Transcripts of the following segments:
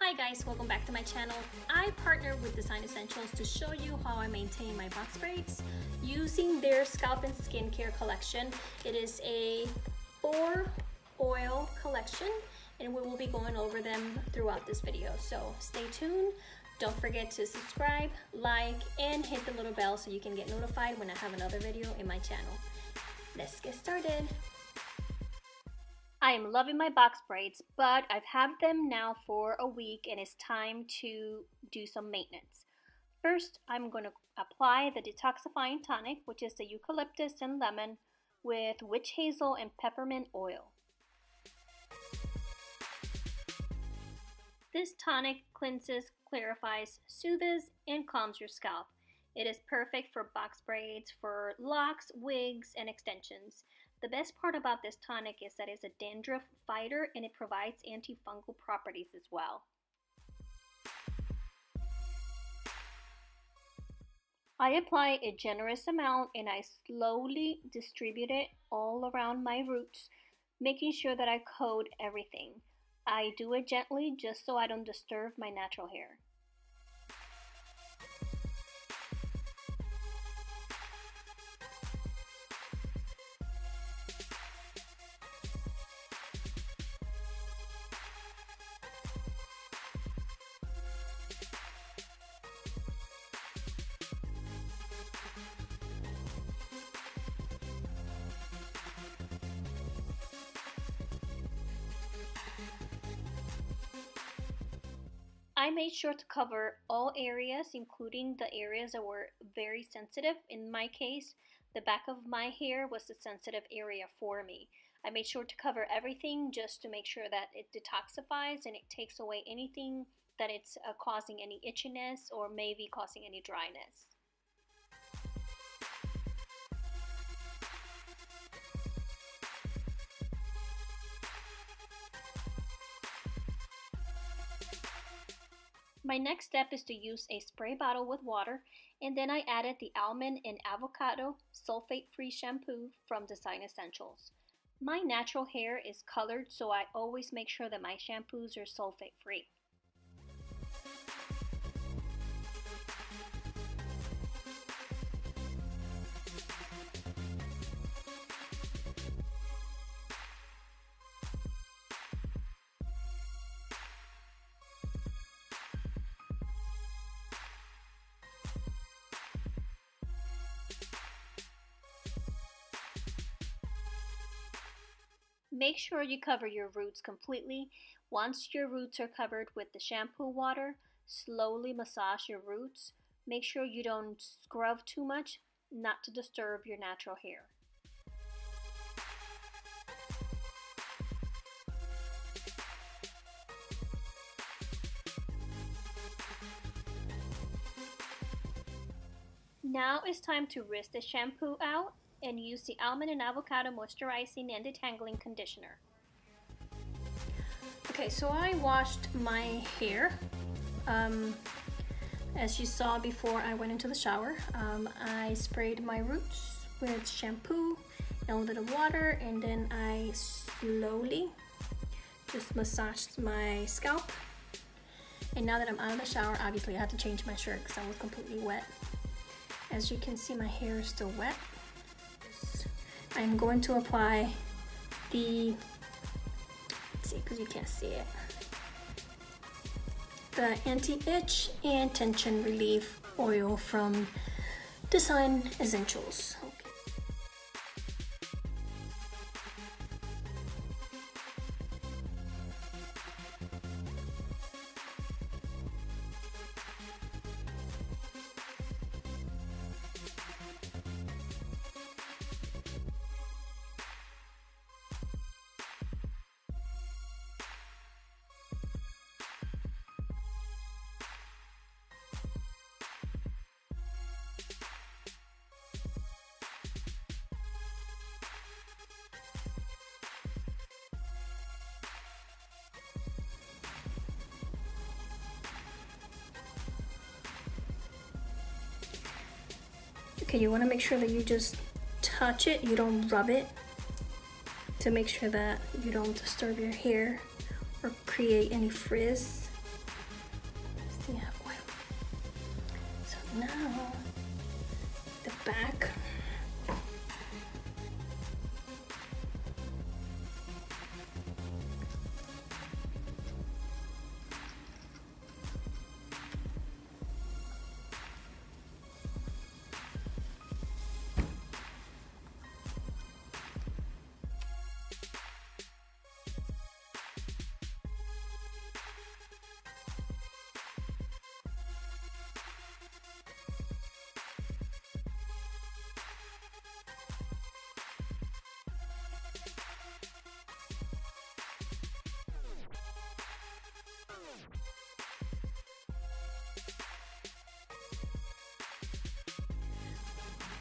Hi guys, welcome back to my channel. I partner with Design Essentials to show you how I maintain my box braids using their scalp and skincare collection. It is a 4 oil collection and we will be going over them throughout this video. So stay tuned. Don't forget to subscribe, like, and hit the little bell so you can get notified when I have another video in my channel. Let's get started. I am loving my box braids, but I've had them now for a week and it's time to do some maintenance. First, I'm going to apply the Detoxifying Tonic, which is the eucalyptus and lemon with witch hazel and peppermint oil. This tonic cleanses, clarifies, soothes, and calms your scalp. It is perfect for box braids, for locks, wigs, and extensions. The best part about this tonic is that it's a dandruff fighter and it provides antifungal properties as well. I apply a generous amount and I slowly distribute it all around my roots, making sure that I coat everything. I do it gently just so I don't disturb my natural hair. I made sure to cover all areas, including the areas that were very sensitive. In my case, the back of my hair was the sensitive area for me. I made sure to cover everything just to make sure that it detoxifies and it takes away anything that it's causing any itchiness or maybe causing any dryness. My next step is to use a spray bottle with water, and then I added the almond and avocado sulfate-free shampoo from Design Essentials. My natural hair is colored, so I always make sure that my shampoos are sulfate-free. Make sure you cover your roots completely. Once your roots are covered with the shampoo water, slowly massage your roots. Make sure you don't scrub too much, not to disturb your natural hair. Now it's time to rinse the shampoo out and use the almond and avocado moisturizing and detangling conditioner. Okay, so I washed my hair. As you saw before I went into the shower, I sprayed my roots with shampoo and a little water, and then I slowly just massaged my scalp. And now that I'm out of the shower, obviously I had to change my shirt because I was completely wet. As you can see, my hair is still wet. I'm going to apply the, let's see, because you can't see it, the anti-itch and tension relief oil from Design Essentials. Okay, you want to make sure that you just touch it, you don't rub it, to make sure that you don't disturb your hair or create any frizz. back.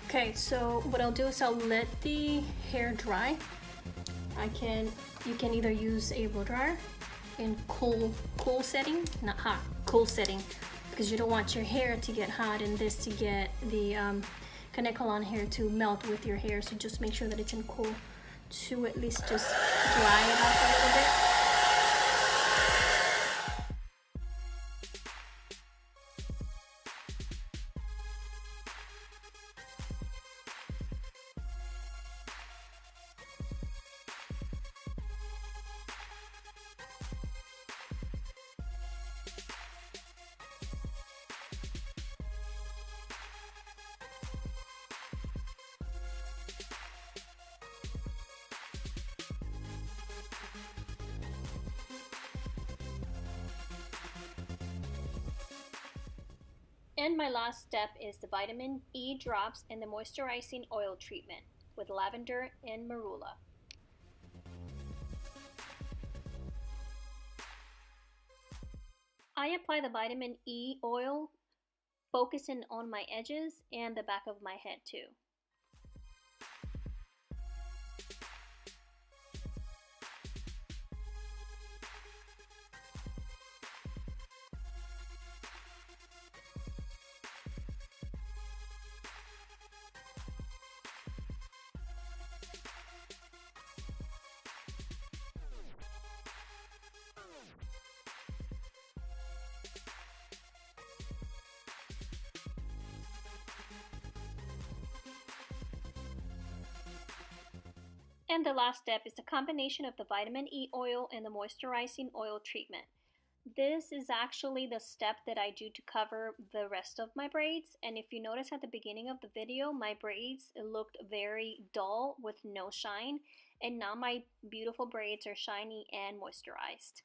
Okay, so what I'll do is I'll let the hair dry. You can either use a blow dryer in cool setting, not hot, cool setting, because you don't want your hair to get hot and this to get the Kanekalon hair to melt with your hair. So just make sure that it's in cool to at least just dry it off a little bit. And my last step is the vitamin E drops and the moisturizing oil treatment with lavender and marula. I apply the vitamin E oil focusing on my edges and the back of my head too. And the last step is the combination of the vitamin E oil and the moisturizing oil treatment. This is actually the step that I do to cover the rest of my braids. And if you notice at the beginning of the video, my braids looked very dull with no shine. And now my beautiful braids are shiny and moisturized.